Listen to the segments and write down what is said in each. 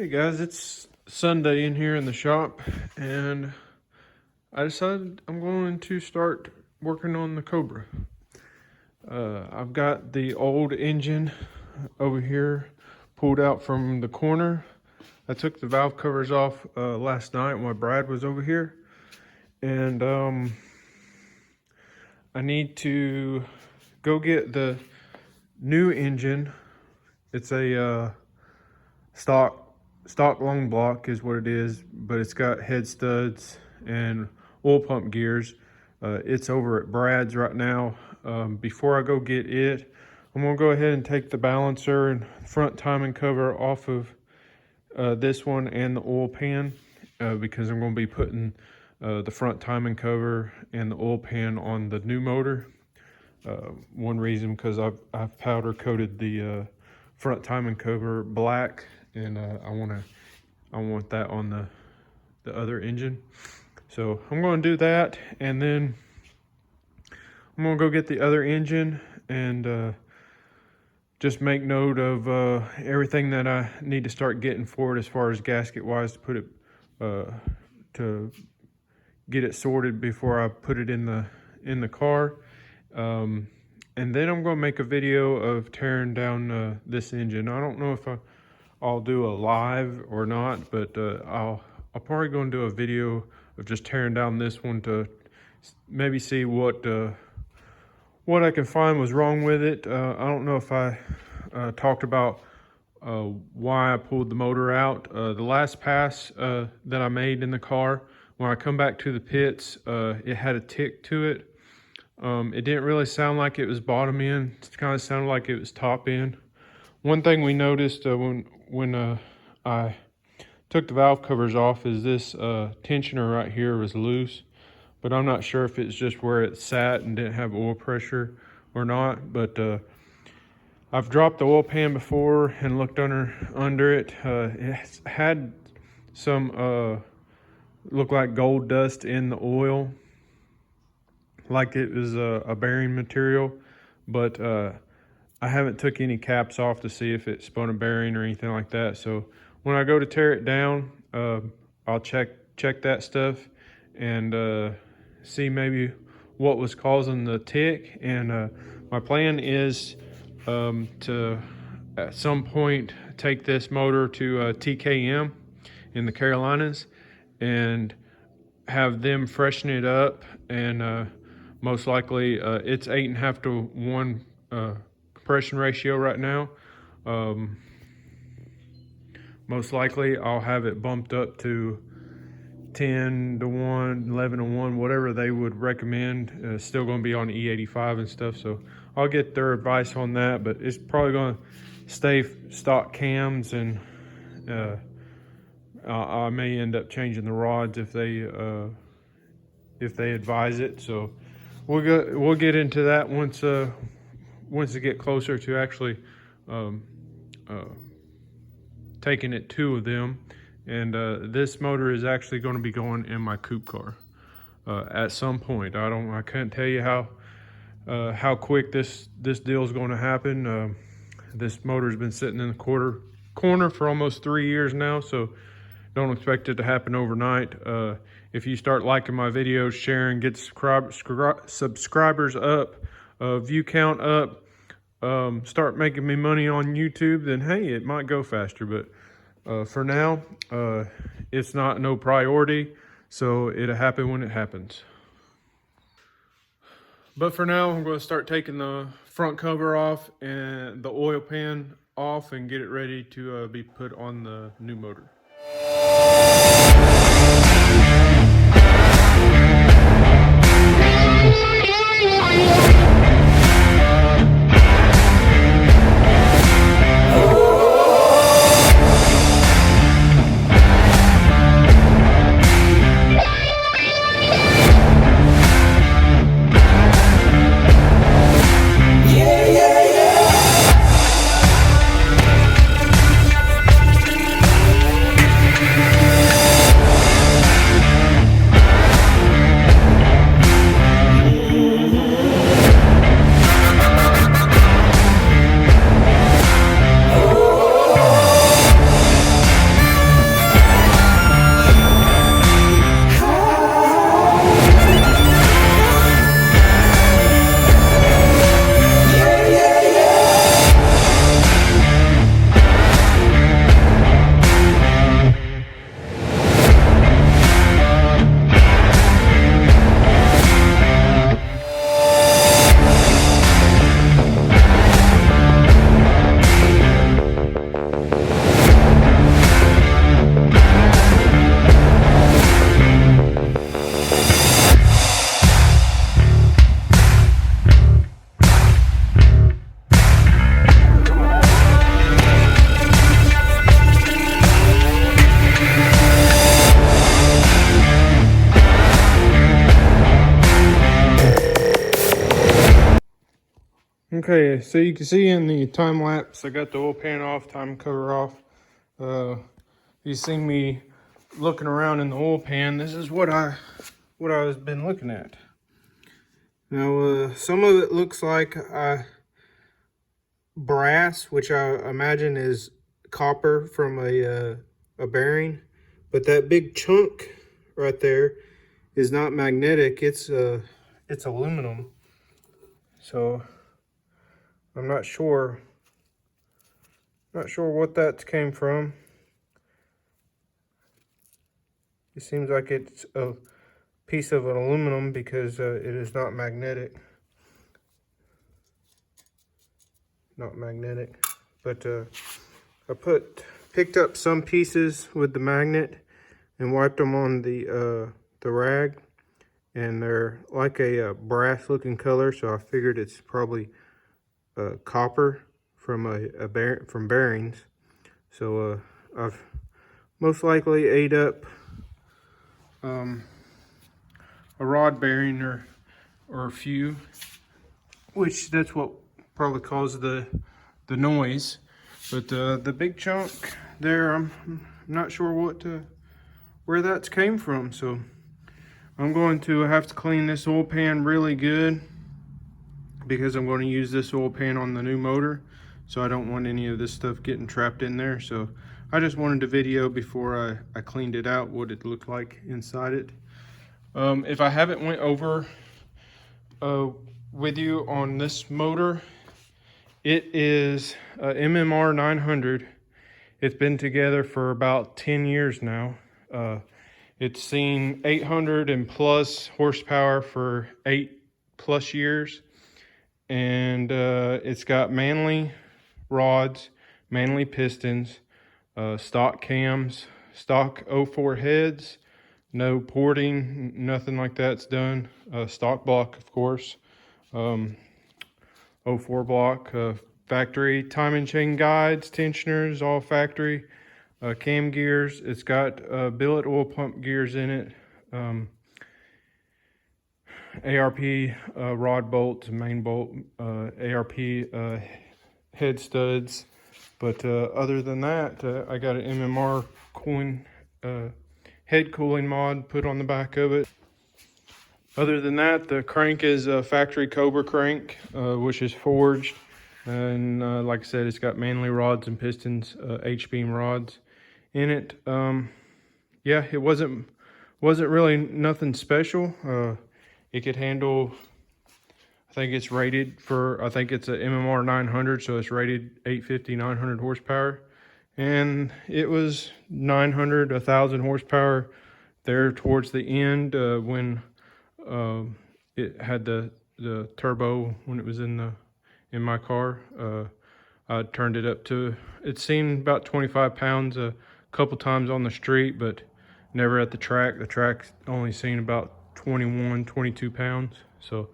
Hey guys, it's Sunday in here in the shop, and I decided I'm going to start working on the Cobra. I've got the old engine over here pulled out from the corner. I took the valve covers off last night while Brad was over here, and I need to go get the new engine. It's a stock long block is what it is, but it's got head studs and oil pump gears. It's over at Brad's right now. Before I go get it, I'm gonna go ahead and take the balancer and front timing cover off of this one and the oil pan, because I'm gonna be putting the front timing cover and the oil pan on the new motor. One reason, because I've powder coated the front timing cover black, and I want that on the other engine. So I'm going to do that, and then I'm going to go get the other engine and just make note of everything that I need to start getting for it as far as gasket wise, to put it to get it sorted before I put it in the car. And then I'm going to make a video of tearing down this engine. I don't know if I'll do a live or not, but I'll probably go and do a video of just tearing down this one to maybe see what I can find was wrong with it. I don't know if I talked about why I pulled the motor out. The last pass that I made in the car, when I come back to the pits, it had a tick to it. It didn't really sound like it was bottom end. It kind of sounded like it was top end. One thing we noticed when I took the valve covers off is this tensioner right here was loose, but I'm not sure if it's just where it sat and didn't have oil pressure or not. But I've dropped the oil pan before and looked under it. It had some look like gold dust in the oil, like it was a bearing material, but I haven't took any caps off to see if it spun a bearing or anything like that. So when I go to tear it down, I'll check that stuff and see maybe what was causing the tick. And my plan is to at some point take this motor to TKM in the Carolinas and have them freshen it up, and most likely it's 8.5 to 1 compression ratio right now. Most likely I'll have it bumped up to 10 to 1, 11 to 1, whatever they would recommend. Still going to be on E85 and stuff, so I'll get their advice on that, but it's probably going to stay stock cams, and I may end up changing the rods if they advise it. So we'll get into that once we get closer to actually taking it to them. And this motor is actually going to be going in my coupe car at some point. I can't tell you how quick this deal is going to happen. This motor's been sitting in the corner for almost 3 years now, so don't expect it to happen overnight. If you start liking my videos, sharing, get subscribers up, view count up, start making me money on YouTube, then hey, it might go faster. But for now, it's no priority, so it'll happen when it happens. But for now, I'm going to start taking the front cover off and the oil pan off and get it ready to be put on the new motor. Okay, so you can see in the time lapse, I got the oil pan off, time cover off. You see me looking around in the oil pan. This is what I've been looking at. Now, some of it looks like brass, which I imagine is copper from a bearing, but that big chunk right there is not magnetic. It's aluminum. So I'm not sure what that came from. It seems like it's a piece of an aluminum because it is not magnetic. But I picked up some pieces with the magnet and wiped them on the rag, and they're like a brass looking color, so I figured it's probably copper from from bearings. So I've most likely ate up a rod bearing or a few, which that's what probably caused the noise. But the big chunk there, I'm not sure where that's came from. So I'm going to have to clean this oil pan really good, because I'm going to use this oil pan on the new motor. So I don't want any of this stuff getting trapped in there. So I just wanted to video before I cleaned it out what it looked like inside it. If I haven't went over with you on this motor, it is a MMR 900. It's been together for about 10 years now. It's seen 800 and plus horsepower for 8+ years. And it's got Manley rods, Manley pistons, stock cams, stock 04 heads, no porting, nothing like that's done. Stock block, of course, 04 block, factory timing chain guides, tensioners, all factory, cam gears. It's got billet oil pump gears in it, ARP rod bolts, main bolt, ARP head studs. But other than that, I got an MMR cooling head cooling mod put on the back of it. Other than that, the crank is a factory Cobra crank, which is forged. And like I said, it's got Manley rods and pistons, H-beam rods in it. Yeah, it wasn't really nothing special. It could handle, I think it's rated for, I think it's a MMR 900, so it's rated 850, 900 horsepower. And it was 900, 1,000 horsepower there towards the end when it had the turbo, when it was in my car. I turned it up to, it seemed about 25 pounds a couple times on the street, but never at the track. The track's only seen about 21, 22 pounds. So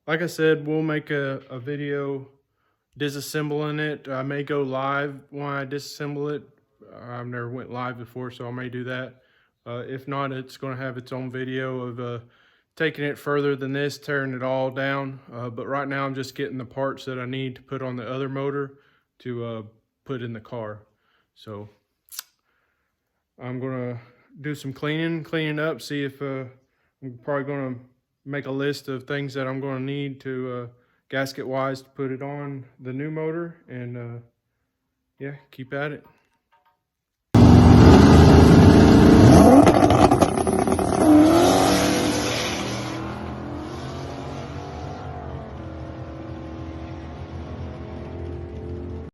like I said, we'll make a video disassembling it. I may go live when I disassemble it. I've never went live before, so I may do that. If not, it's going to have its own video of taking it further than this, tearing it all down. But right now I'm just getting the parts that I need to put on the other motor to put in the car. So I'm going to do some cleaning up, see if I'm probably going to make a list of things that I'm going to need to gasket wise to put it on the new motor, and yeah, keep at it.